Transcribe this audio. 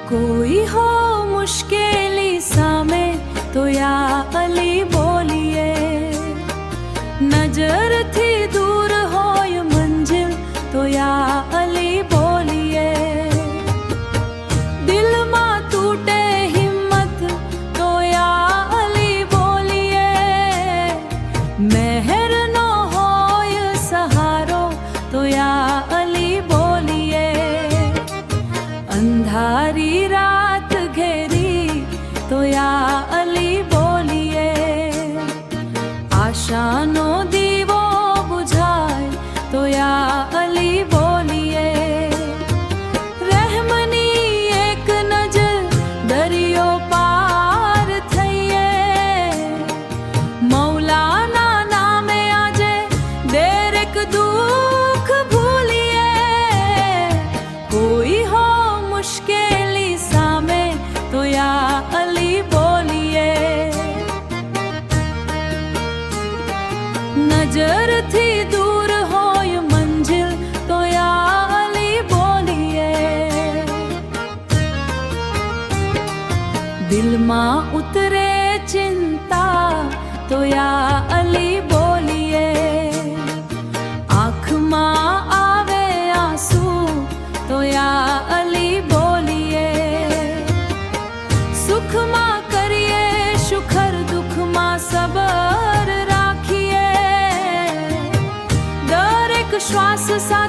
कोई हो मुश्किली सामे तो या अली बोलिए, नजर थी दूर होय मंजिल तो या अली बोलिए, दिल मां टूटे हिम्मत तो या अली बोलिए, मेहर नो होय सहारो तो या अली बोलिए, अंधारी रात घेरी तो या अली बोलिए, आशानो दीवो बुझाए तो या अली बोलिए, रहमनी एक नजर दरियो पार थईए, मौलाना नामे आजे देरेक दुख भूलिए, कोई हो मुश्किली सामे तो या अली बोलिए, नजर थी दूर होय मंजिल तो या अली बोलिए, दिल मां उतरे चिंता तो या अली बोलिए, आँख मां आवे आंसू तो या अली बोलिए, सुख मां करिए शुक्र दुख मां सबर राखिए, दरेक श्वास सा